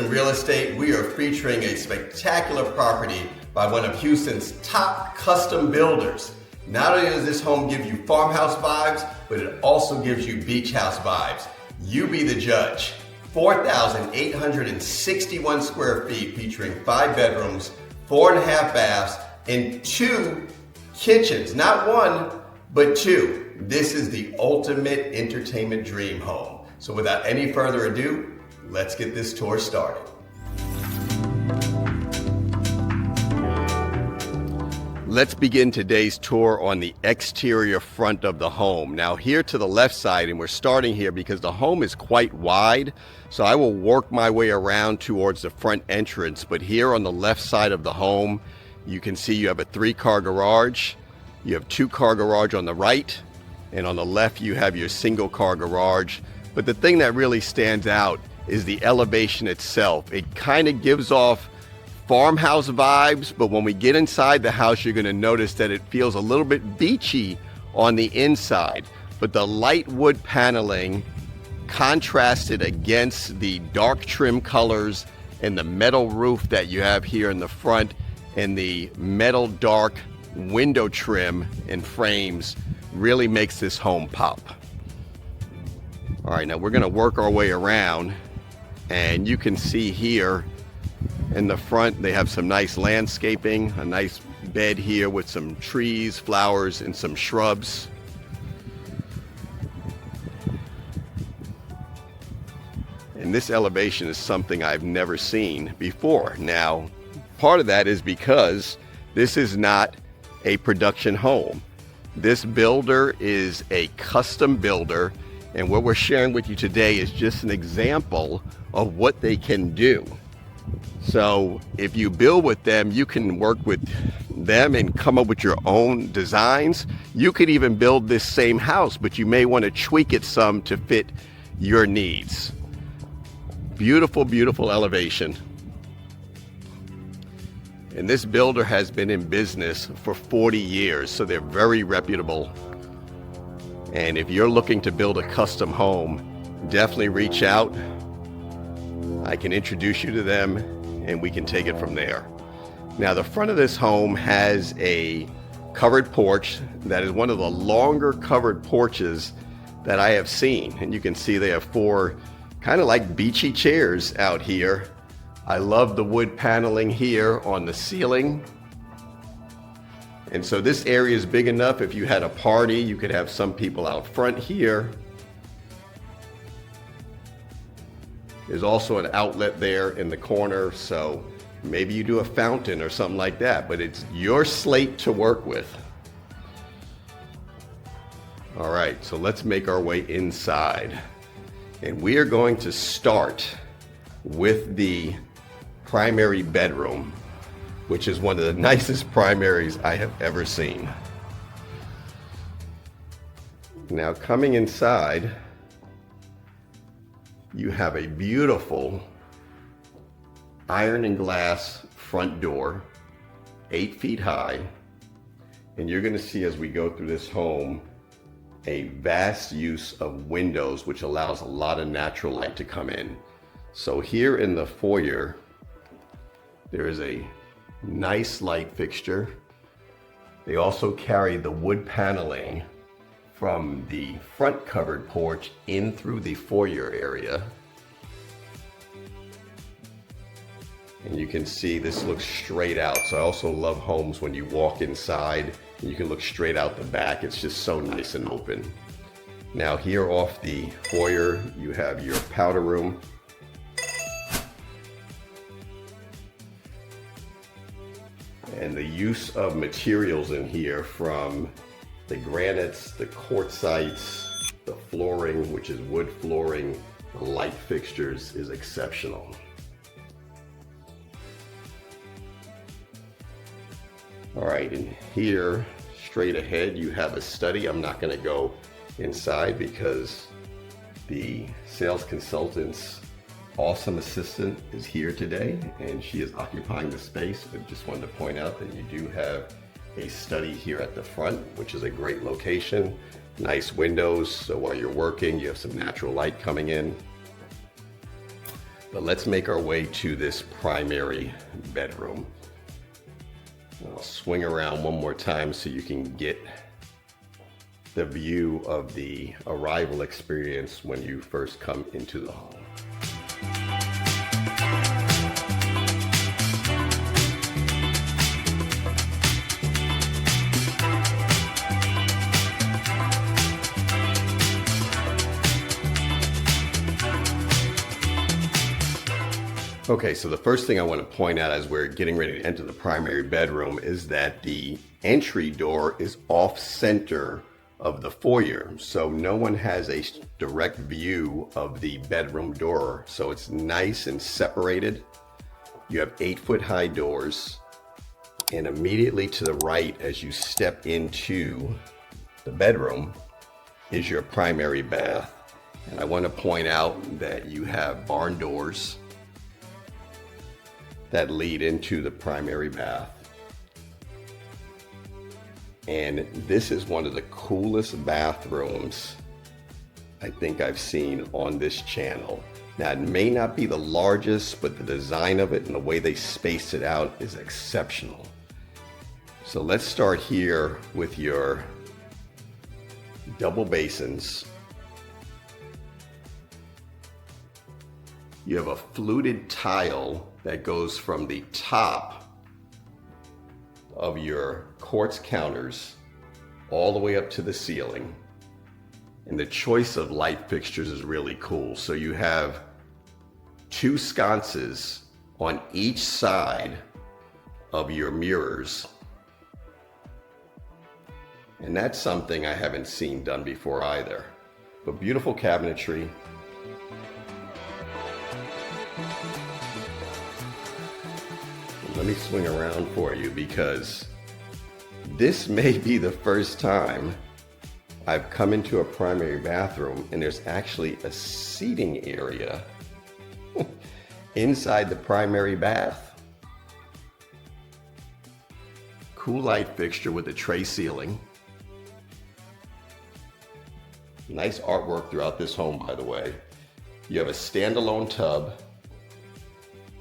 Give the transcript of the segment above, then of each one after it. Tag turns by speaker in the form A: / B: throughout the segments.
A: Houston Real Estate. We are featuring a spectacular property by one of Houston's top custom builders. Not only does this home give you farmhouse vibes, but it also gives you beach house vibes. You be the judge. 4,861 square feet featuring 5 bedrooms, 4.5 baths, and 2 kitchens. Not 1, but 2. This is the ultimate entertainment dream home. So without any further ado, let's get this tour started. Let's begin today's tour on the exterior front of the home. Now here to the left side, and we're starting here because the home is quite wide, so I will work my way around towards the front entrance. But here on the left side of the home, you can see you have a 3-car garage, you have 2-car garage on the right, and on the left you have your single-car garage. But the thing that really stands out is the elevation itself. It kind of gives off farmhouse vibes, but when we get inside the house, you're going to notice that it feels a little bit beachy on the inside. But the light wood paneling contrasted against the dark trim colors and the metal roof that you have here in the front and the metal dark window trim and frames really makes this home pop. All right, now we're going to work our way around, and you can see here in the front, they have some nice landscaping, a nice bed here with some trees, flowers, and some shrubs. And this elevation is something I've never seen before. Now, part of that is because this is not a production home. This builder is a custom builder, and what we're sharing with you today is just an example of what they can do. So if you build with them, you can work with them and come up with your own designs. You could even build this same house, but you may want to tweak it some to fit your needs. Beautiful, beautiful elevation. And this builder has been in business for 40 years, so they're very reputable. And if you're looking to build a custom home, definitely reach out. I can introduce you to them, and we can take it from there. Now, the front of this home has a covered porch that is one of the longer covered porches that I have seen. And you can see they have 4 kind of like beachy chairs out here. I love the wood paneling here on the ceiling. And so this area is big enough. If you had a party, you could have some people out front here. There's also an outlet there in the corner, so maybe you do a fountain or something like that, but it's your slate to work with. All right, so let's make our way inside. And we are going to start with the primary bedroom, which is one of the nicest primaries I have ever seen. Now, coming inside, you have a beautiful iron and glass front door, 8 feet high. And you're going to see as we go through this home, a vast use of windows, which allows a lot of natural light to come in. So here in the foyer, there is a nice light fixture. They also carry the wood paneling from the front covered porch in through the foyer area. And you can see this looks straight out. So I also love homes when you walk inside and you can look straight out the back. It's just so nice and open. Now here off the foyer, you have your powder room. And the use of materials in here, from the granites, the quartzites, the flooring, which is wood flooring, the light fixtures, is exceptional. All right, and here, straight ahead, you have a study. I'm not going to go inside because the sales consultant's awesome assistant is here today, and she is occupying the space, but just wanted to point out that you do have a study here at the front, which is a great location. Nice windows, so while you're working, you have some natural light coming in. But let's make our way to this primary bedroom. I'll swing around one more time so you can get the view of the arrival experience when you first come into the home. Okay, so the first thing I want to point out as we're getting ready to enter the primary bedroom is that the entry door is off center of the foyer. So no one has a direct view of the bedroom door. So it's nice and separated. You have 8-foot high doors, and immediately to the right as you step into the bedroom is your primary bath. And I want to point out that you have barn doors that lead into the primary bath. And this is one of the coolest bathrooms I think I've seen on this channel. Now, it may not be the largest, but the design of it and the way they spaced it out is exceptional. So let's start here with your double basins. You have a fluted tile that goes from the top of your quartz counters all the way up to the ceiling. And the choice of light fixtures is really cool. So you have 2 sconces on each side of your mirrors. And that's something I haven't seen done before either. But beautiful cabinetry. Let me swing around for you because this may be the first time I've come into a primary bathroom and there's actually a seating area inside the primary bath. Cool light fixture with a tray ceiling. Nice artwork throughout this home, by the way. You have a standalone tub.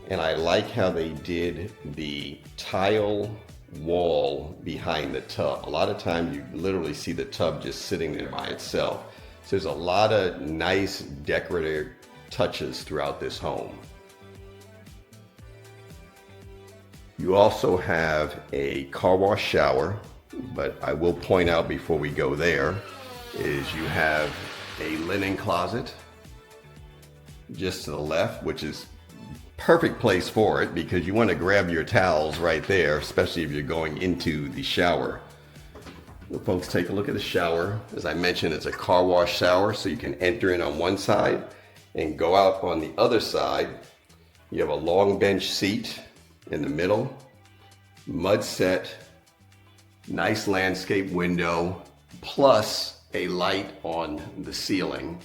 A: And I like how they did the tile wall behind the tub. A lot of times you literally see the tub just sitting there by itself. So there's a lot of nice decorative touches throughout this home. You also have a car wash shower, but I will point out before we go there is you have a linen closet just to the left, which is perfect place for it because you want to grab your towels right there, especially if you're going into the shower. Well, folks, take a look at the shower. As I mentioned, it's a car wash shower, so you can enter in on one side and go out on the other side. You have a long bench seat in the middle, mud set, nice landscape window, plus a light on the ceiling.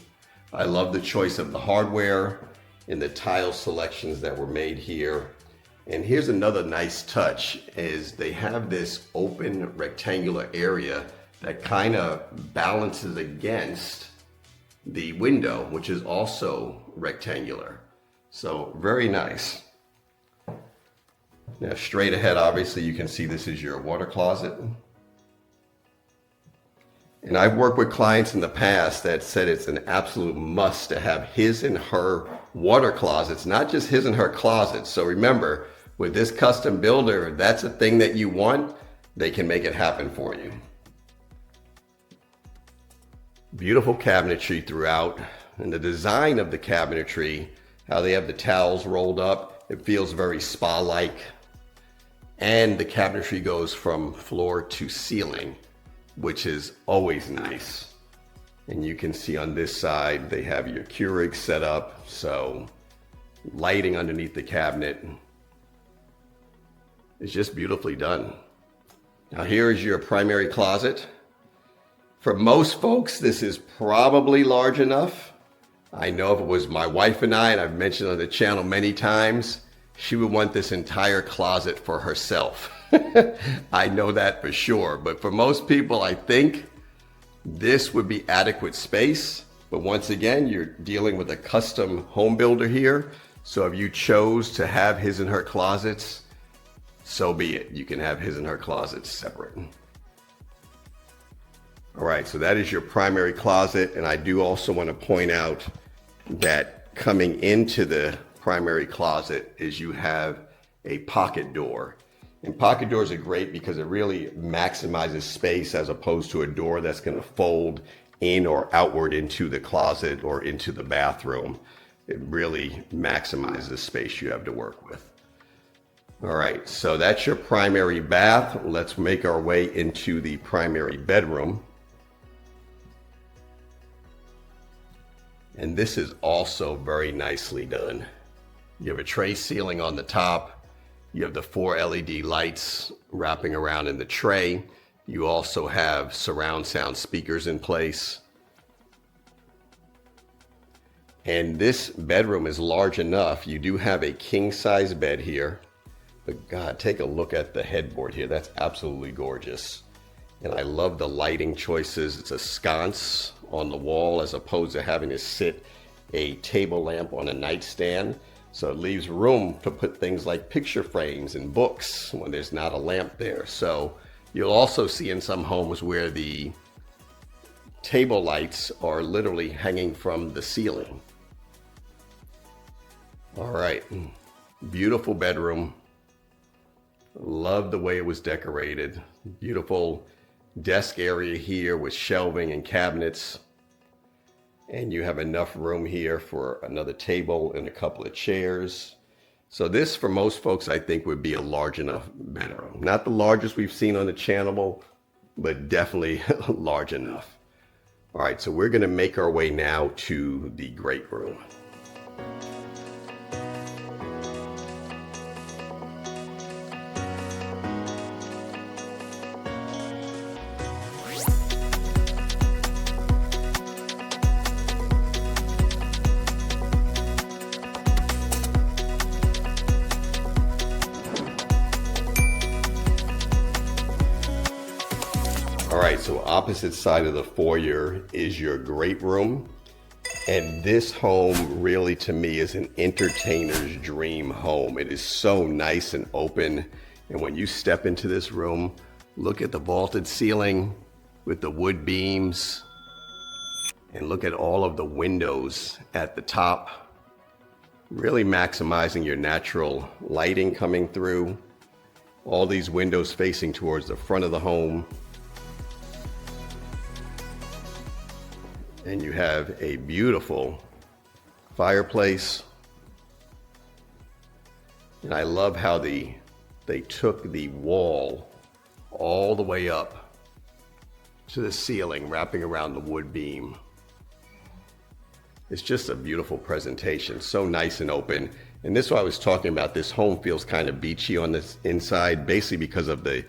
A: I love the choice of the hardware and the tile selections that were made here. And here's another nice touch is they have this open rectangular area that kind of balances against the window, which is also rectangular. So very nice. Now straight ahead, obviously you can see this is your water closet. And I've worked with clients in the past that said it's an absolute must to have his and her water closets, not just his and her closets. So remember, with this custom builder, if that's a thing that you want, they can make it happen for you. Beautiful cabinetry throughout, and the design of the cabinetry, how they have the towels rolled up, it feels very spa-like. And the cabinetry goes from floor to ceiling, which is always nice. And you can see on this side, they have your Keurig set up, so lighting underneath the cabinet is just beautifully done. Now here is your primary closet. For most folks, this is probably large enough. I know if it was my wife and I've mentioned on the channel many times, she would want this entire closet for herself. I know that for sure, but for most people, I think this would be adequate space. But once again, you're dealing with a custom home builder here, So if you chose to have his and her closets, so be it. You can have his and her closets separate. All right, so that is your primary closet. And I do also want to point out that coming into the primary closet is you have a pocket door. And pocket doors are great because it really maximizes space as opposed to a door that's going to fold in or outward into the closet or into the bathroom. It really maximizes the space you have to work with. All right, so that's your primary bath. Let's make our way into the primary bedroom. And this is also very nicely done. You have a tray ceiling on the top. You have the 4 LED lights wrapping around in the tray. You also have surround sound speakers in place. And this bedroom is large enough. You do have a king size bed here. But God, take a look at the headboard here. That's absolutely gorgeous. And I love the lighting choices. It's a sconce on the wall as opposed to having to sit a table lamp on a nightstand. So it leaves room to put things like picture frames and books when there's not a lamp there. So you'll also see in some homes where the table lights are literally hanging from the ceiling. All right, beautiful bedroom. Love the way it was decorated. Beautiful desk area here with shelving and cabinets. And you have enough room here for another table and a couple of chairs. So this, for most folks, I think would be a large enough bedroom. Not the largest we've seen on the channel, but definitely large enough. All right, so we're gonna make our way now to the great room. All right, so opposite side of the foyer is your great room. And this home really, to me, is an entertainer's dream home. It is so nice and open. And when you step into this room, look at the vaulted ceiling with the wood beams. And look at all of the windows at the top. Really maximizing your natural lighting coming through. All these windows facing towards the front of the home. And you have a beautiful fireplace. And I love how they took the wall all the way up to the ceiling, wrapping around the wood beam. It's just a beautiful presentation, so nice and open. And this is what I was talking about. This home feels kind of beachy on this inside, basically because of the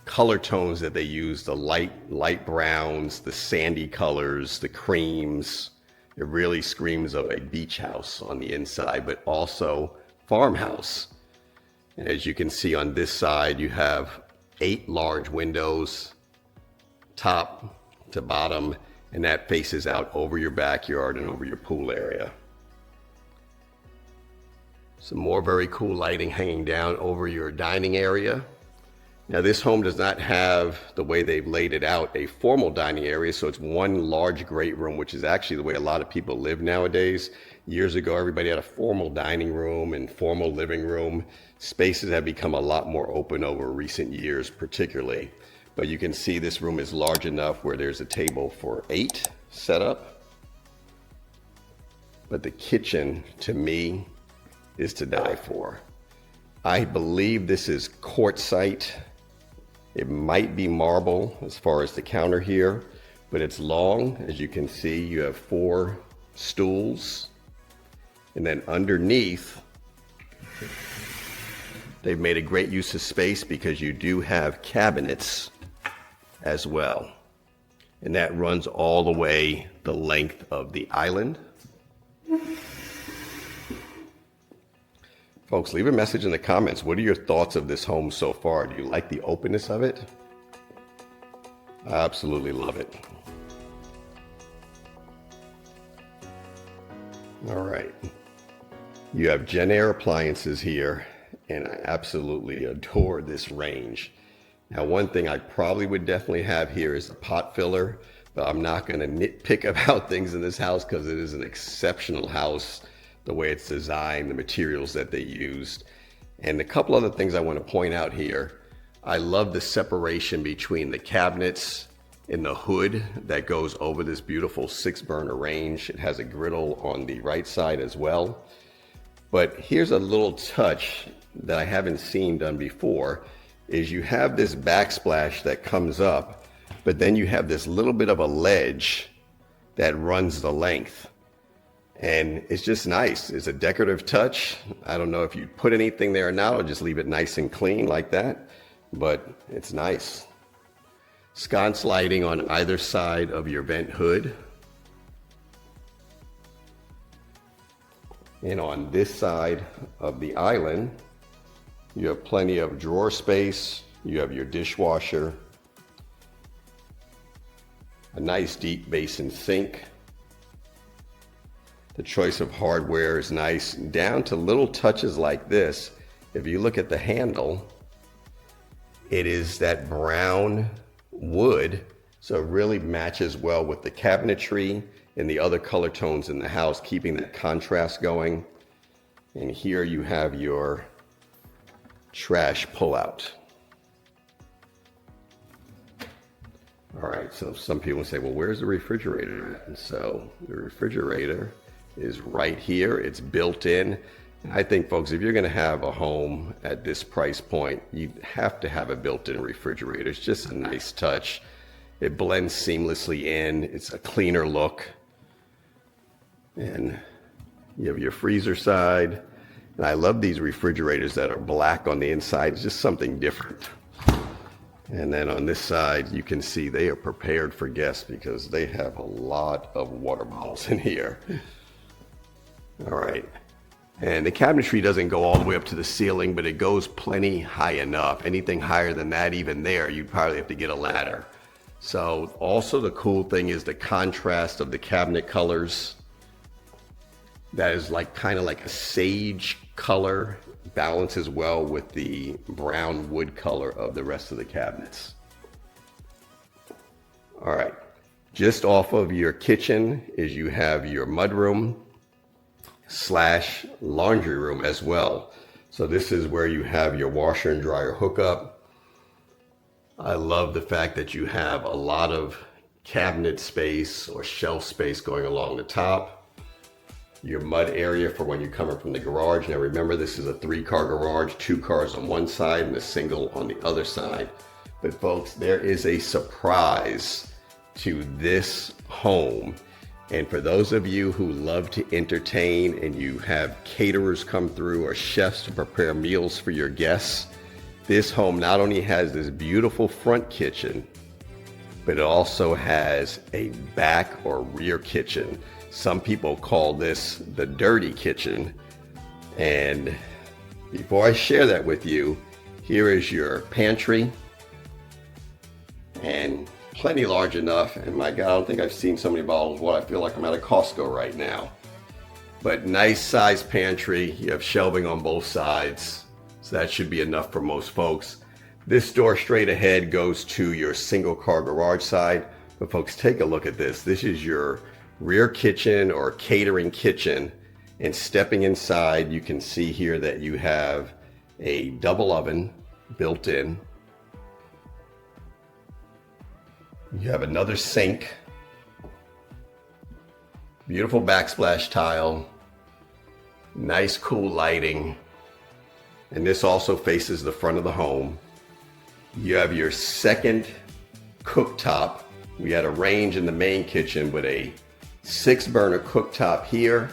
A: color tones that they use, the light browns, the sandy colors, the creams. It really screams of a beach house on the inside, but also farmhouse. And as you can see on this side, you have 8 large windows, top to bottom, and that faces out over your backyard and over your pool area. Some more very cool lighting hanging down over your dining area. Now this home does not have, the way they've laid it out, a formal dining area, so it's one large great room, which is actually the way a lot of people live nowadays. Years ago, everybody had a formal dining room and formal living room. Spaces have become a lot more open over recent years, particularly. But you can see this room is large enough where there's a table for 8 set up. But the kitchen, to me, is to die for. I believe this is quartzite. It might be marble as far as the counter here, but it's long. As you can see, you have 4 stools. And then underneath, they've made a great use of space because you do have cabinets as well. And that runs all the way the length of the island. Folks, leave a message in the comments. What are your thoughts of this home so far? Do you like the openness of it? I absolutely love it. All right. You have Genair appliances here, and I absolutely adore this range. Now, one thing I probably would definitely have here is a pot filler, but I'm not going to nitpick about things in this house because it is an exceptional house, the way it's designed, the materials that they used. And a couple other things I want to point out here. I love the separation between the cabinets and the hood that goes over this beautiful 6-burner range. It has a griddle on the right side as well. But here's a little touch that I haven't seen done before, is you have this backsplash that comes up, but then you have this little bit of a ledge that runs the length. And it's just nice. It's a decorative touch. I don't know if you put anything there or not, or just leave it nice and clean like that, but it's nice. Sconce lighting on either side of your vent hood. And on this side of the island, you have plenty of drawer space. You have your dishwasher, a nice deep basin sink. The choice of hardware is nice, down to little touches like this. If you look at the handle, it is that brown wood, so it really matches well with the cabinetry and the other color tones in the house, keeping that contrast going. And here you have your trash pullout. All right, so some people say, well, where's the refrigerator? And so the refrigerator is right here. It's built in. I think, folks, if you're going to have a home at this price point, you have to have a built-in refrigerator. It's just a nice touch. It blends seamlessly in. It's a cleaner look. And you have your freezer side. And I love these refrigerators that are black on the inside. It's just something different. And then on this side, you can see they are prepared for guests because they have a lot of water bottles in here. All right. And the cabinetry doesn't go all the way up to the ceiling, but it goes plenty high enough. Anything higher than that, even there, you'd probably have to get a ladder. So also the cool thing is the contrast of the cabinet colors. That is like kind of like a sage color, balances well with the brown wood color of the rest of the cabinets. All right, just off of your kitchen is you have your mudroom / laundry room as well. So this is where you have your washer and dryer hookup. I love the fact that you have a lot of cabinet space or shelf space going along the top. Your mud area for when you're coming from the garage. Now remember, this is a 3-car garage, 2 cars on one side and a single on the other side. But folks, there is a surprise to this home. And for those of you who love to entertain and you have caterers come through or chefs to prepare meals for your guests, this home not only has this beautiful front kitchen, but it also has a back or rear kitchen. Some people call this the dirty kitchen. And before I share that with you, here is your pantry. And plenty large enough. And my God, I don't think I've seen so many bottles. What I feel like I'm at a Costco right now. But nice size pantry. You have shelving on both sides. So that should be enough for most folks. This door straight ahead goes to your single car garage side. But folks, take a look at this. This is your rear kitchen or catering kitchen. And stepping inside, you can see here that you have a double oven built in. You have another sink, beautiful backsplash tile, nice cool lighting, and this also faces the front of the home. You have your second cooktop. We had a range in the main kitchen with a 6-burner cooktop here.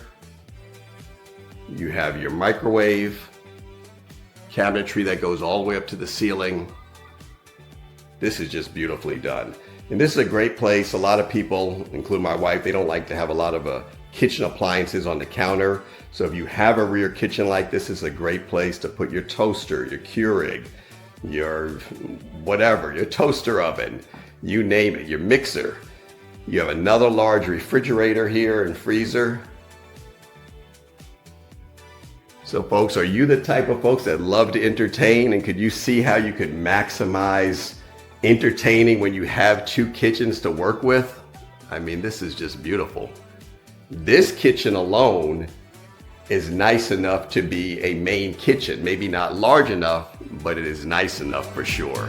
A: You have your microwave, cabinetry that goes all the way up to the ceiling. This is just beautifully done. And this is a great place. A lot of people, including my wife, they don't like to have a lot of kitchen appliances on the counter. So if you have a rear kitchen like this, it's a great place to put your toaster, your Keurig, your whatever, your toaster oven, you name it, your mixer. You have another large refrigerator here and freezer. So folks, are you the type of folks that love to entertain, and could you see how you could maximize entertaining when you have two kitchens to work with? I mean, this is just beautiful. This kitchen alone is nice enough to be a main kitchen. Maybe not large enough, but it is nice enough for sure.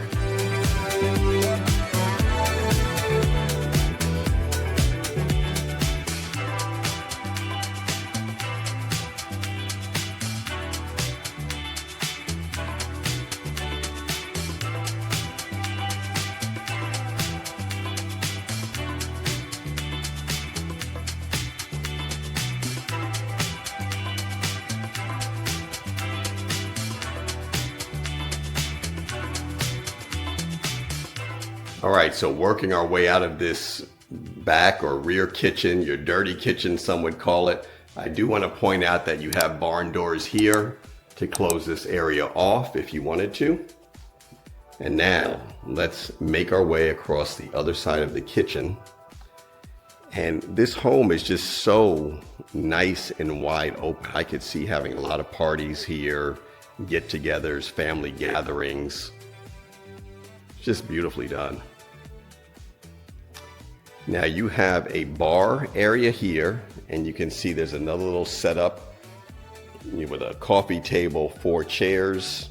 A: All right, so working our way out of this back or rear kitchen, your dirty kitchen, some would call it. I do want to point out that you have barn doors here to close this area off if you wanted to. And now let's make our way across the other side of the kitchen. And this home is just so nice and wide open. I could see having a lot of parties here, get-togethers, family gatherings. Just beautifully done. Now you have a bar area here, and you can see there's another little setup with a coffee table, 4 chairs.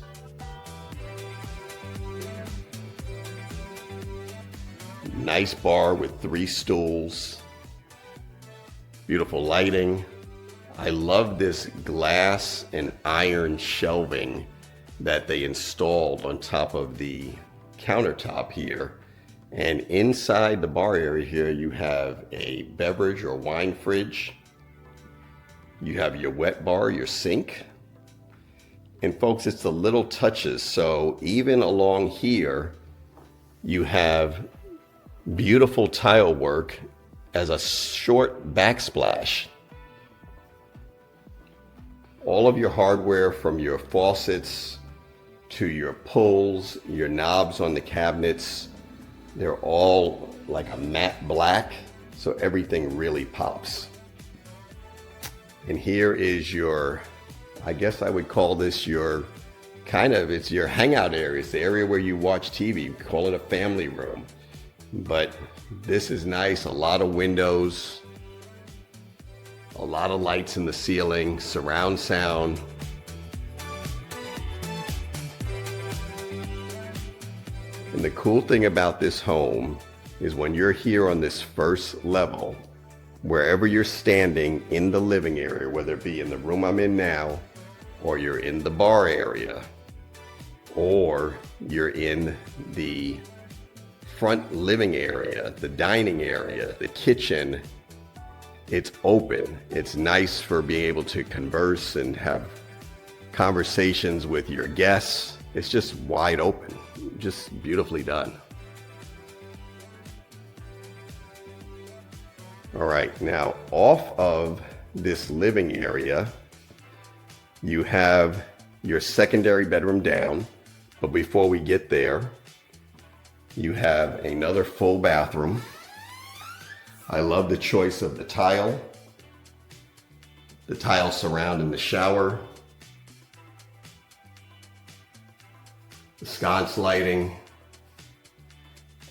A: Nice bar with 3 stools. Beautiful lighting. I love this glass and iron shelving that they installed on top of the countertop here. And inside the bar area here, you have a beverage or wine fridge. You have your wet bar, your sink. And folks, it's the little touches. So even along here, you have beautiful tile work as a short backsplash. All of your hardware, from your faucets to your pulls, your knobs on the cabinets, they're all like a matte black, so everything really pops. And here is your, I guess I would call this your it's your hangout area. It's the area where you watch TV. Call it a family room. But this is nice, a lot of windows, a lot of lights in the ceiling, surround sound. And the cool thing about this home is when you're here on this first level, wherever you're standing in the living area, whether it be in the room I'm in now, or you're in the bar area, or you're in the front living area, the dining area, the kitchen, it's open. It's nice for being able to converse and have conversations with your guests. It's just wide open, just beautifully done. All right, now off of this living area, you have your secondary bedroom down, but before we get there, you have another full bathroom. I love the choice of the tile surrounding the shower, the sconce lighting,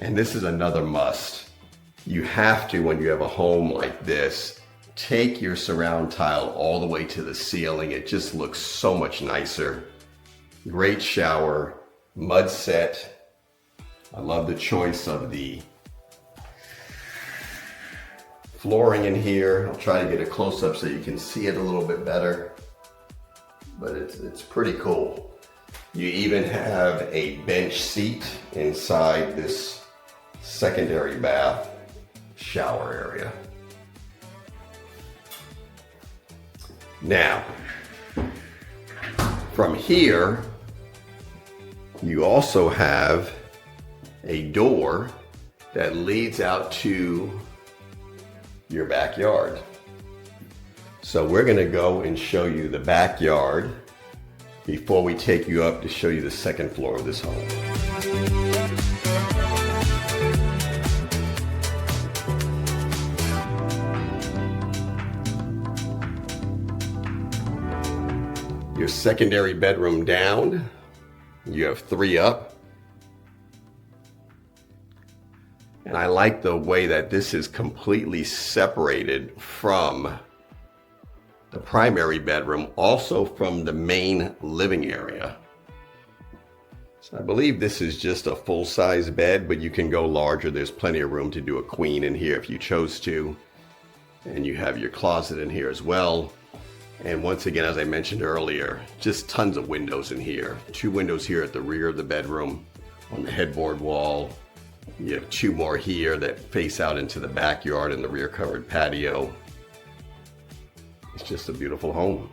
A: and this is another must. You have to, when you have a home like this, take your surround tile all the way to the ceiling. It just looks so much nicer. Great shower, mud set. I love the choice of the flooring in here. I'll try to get a close-up so you can see it a little bit better, but it's pretty cool. You even have a bench seat inside this secondary bath shower area. Now, from here, you also have a door that leads out to your backyard. So we're going to go and show you the backyard before we take you up to show you the second floor of this home. Your secondary bedroom down, you have 3 up. And I like the way that this is completely separated from the primary bedroom, also from the main living area. So I believe this is just a full-size bed, but you can go larger. There's plenty of room to do a queen in here if you chose to. And you have your closet in here as well. And once again, as I mentioned earlier, just tons of windows in here. 2 windows here at the rear of the bedroom on the headboard wall. You have 2 more here that face out into the backyard and the rear covered patio. It's just a beautiful home.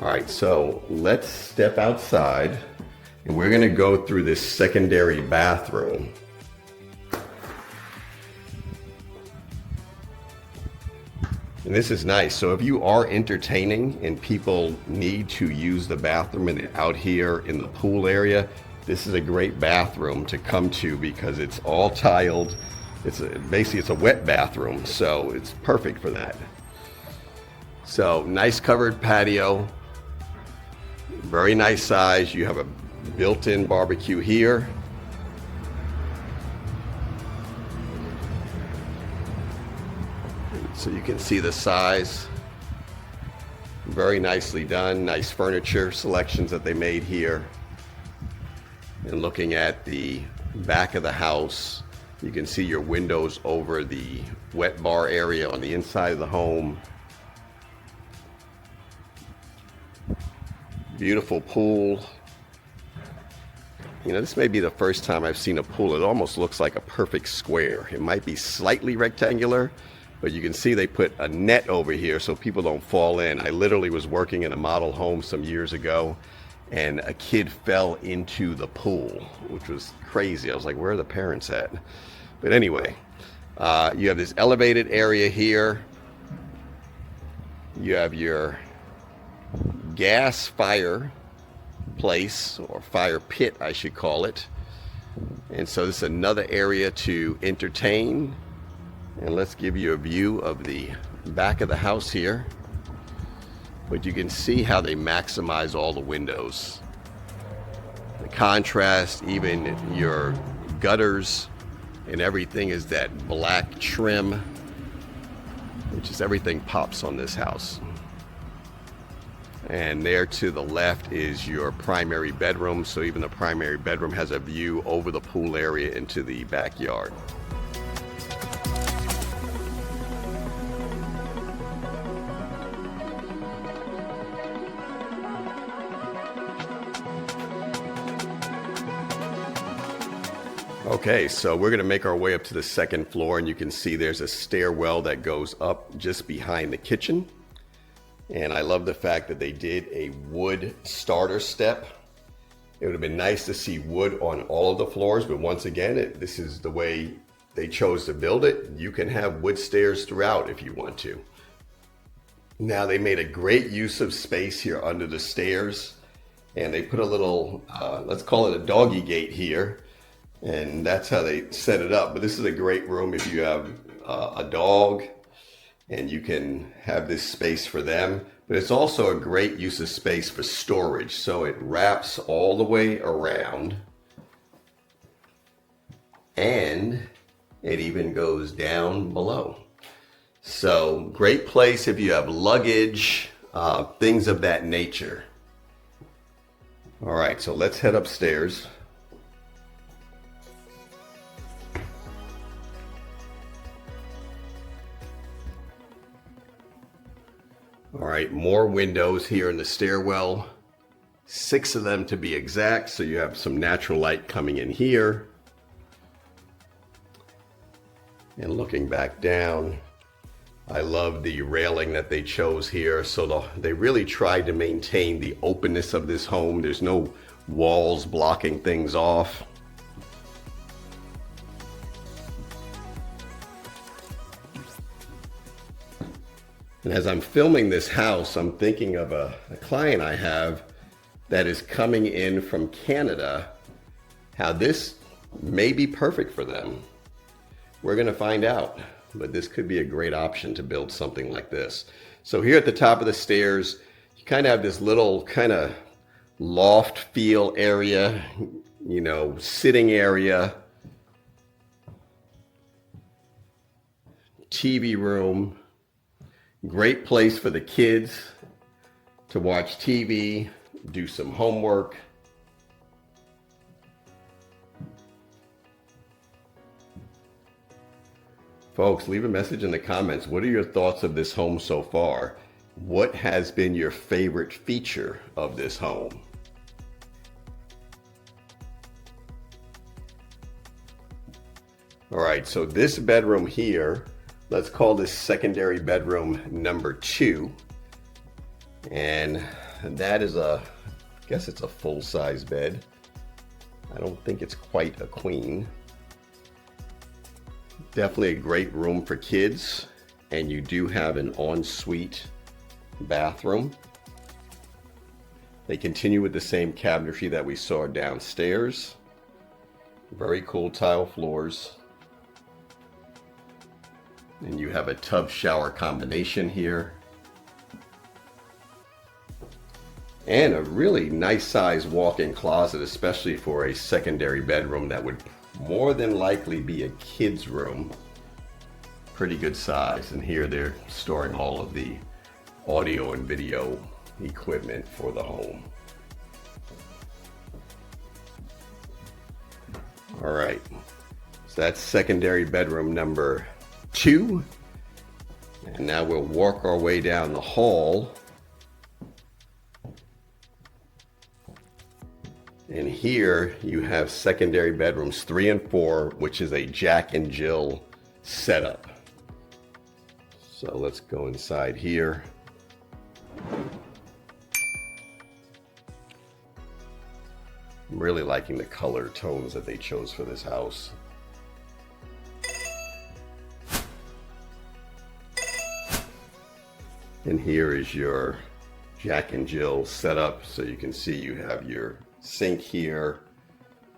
A: All right, so let's step outside and we're gonna go through this secondary bathroom. And this is nice. So if you are entertaining and people need to use the bathroom and out here in the pool area, this is a great bathroom to come to because it's all tiled. Basically it's a wet bathroom, so it's perfect for that. So nice covered patio, very nice size. You have a built-in barbecue here. So you can see the size. Very nicely done. Nice furniture selections that they made here. And looking at the back of the house, you can see your windows over the wet bar area on the inside of the home. Beautiful pool. You know, this may be the first time I've seen a pool. It almost looks like a perfect square. It might be slightly rectangular, but you can see they put a net over here so people don't fall in. I literally was working in a model home some years ago and a kid fell into the pool, which was crazy. I was like, where are the parents at? But anyway, you have this elevated area here. You have your gas fireplace, or fire pit, I should call it. And so this is another area to entertain. And let's give you a view of the back of the house here. But you can see how they maximize all the windows. The contrast, even your gutters and everything is that black trim. Which is everything pops on this house. And there to the left is your primary bedroom. So even the primary bedroom has a view over the pool area into the backyard. Okay, so we're going to make our way up to the second floor, and you can see there's a stairwell that goes up just behind the kitchen. And I love the fact that they did a wood starter step. It would have been nice to see wood on all of the floors, but once again, this is the way they chose to build it. You can have wood stairs throughout if you want to. Now they made a great use of space here under the stairs, and they put a little, let's call it a doggy gate here. And that's how they set it up. But this is a great room if you have a dog and you can have this space for them. But it's also a great use of space for storage. So it wraps all the way around. And it even goes down below. So great place if you have luggage, things of that nature. All right, so let's head upstairs. All right, more windows here in the stairwell, 6 of them to be exact, so you have some natural light coming in here. And looking back down, I love the railing that they chose here. So they really tried to maintain the openness of this home. There's no walls blocking things off. And as I'm filming this house, I'm thinking of a client I have that is coming in from Canada, how this may be perfect for them. We're going to find out, but this could be a great option to build something like this. So here at the top of the stairs, you kind of have this little kind of loft feel area, you know, sitting area, TV room, great place for the kids to watch TV, do some homework. Folks, leave a message in the comments. What are your thoughts of this home so far? What has been your favorite feature of this home? All right, so this bedroom here, let's call this secondary bedroom number 2. And that is I guess it's a full-size bed. I don't think it's quite a queen. Definitely a great room for kids, and you do have an ensuite bathroom. They continue with the same cabinetry that we saw downstairs. Very cool tile floors. And you have a tub shower combination here. And a really nice size walk-in closet, especially for a secondary bedroom that would more than likely be a kid's room. Pretty good size. And here they're storing all of the audio and video equipment for the home. All right, so that's secondary bedroom number 2. And now we'll walk our way down the hall. And here you have secondary bedrooms 3 and 4, which is a Jack and Jill setup. So let's go inside here. I'm really liking the color tones that they chose for this house. And here is your Jack and Jill setup. So you can see you have your sink here.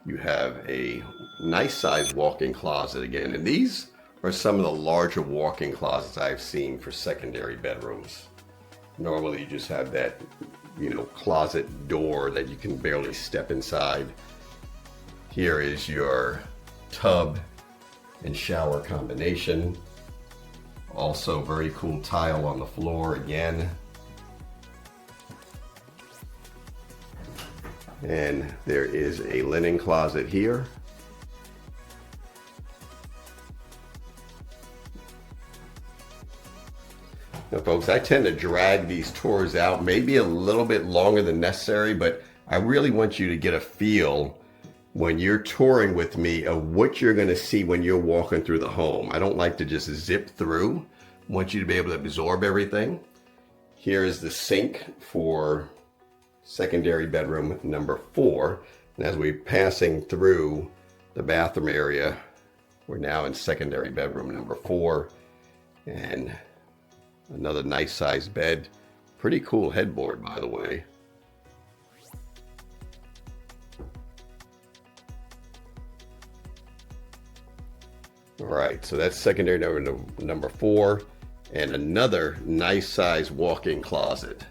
A: You have a nice sized walk-in closet again. And these are some of the larger walk-in closets I've seen for secondary bedrooms. Normally you just have that, you know, closet door that you can barely step inside. Here is your tub and shower combination. Also very cool tile on the floor again. And there is a linen closet here. Now folks, I tend to drag these tours out maybe a little bit longer than necessary, but I really want you to get a feel when you're touring with me of what you're going to see when you're walking through the home. I don't like to just zip through. I want you to be able to absorb everything. Here is the sink for secondary bedroom number 4. And as we're passing through the bathroom area, we're now in secondary bedroom number 4. And another nice sized bed. Pretty cool headboard, by the way. All right, so that's secondary number 4, and another nice size walk-in closet.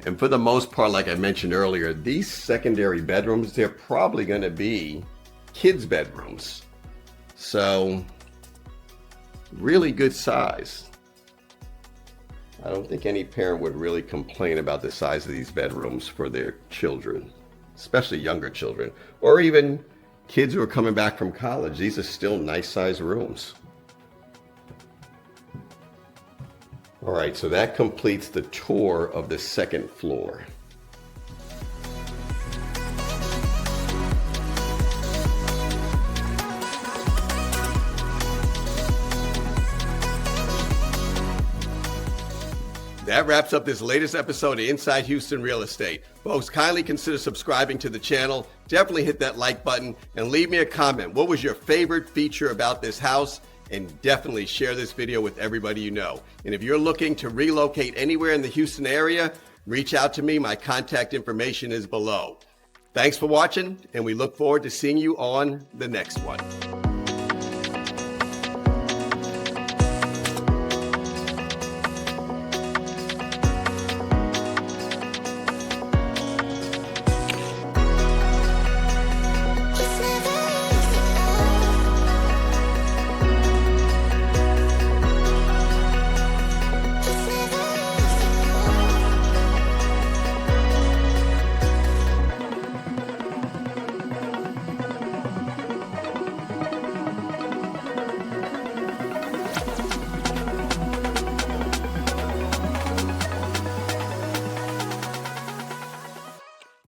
A: And for the most part, like I mentioned earlier, these secondary bedrooms, they're probably going to be kids' bedrooms. So really good size. I don't think any parent would really complain about the size of these bedrooms for their children, especially younger children, or even kids who are coming back from college. These are still nice size rooms. All right, so that completes the tour of the second floor. That wraps up this latest episode of Inside Houston Real Estate. Folks, kindly consider subscribing to the channel. Definitely hit that like button and leave me a comment. What was your favorite feature about this house? And definitely share this video with everybody you know. And if you're looking to relocate anywhere in the Houston area, reach out to me. My contact information is below. Thanks for watching, and we look forward to seeing you on the next one.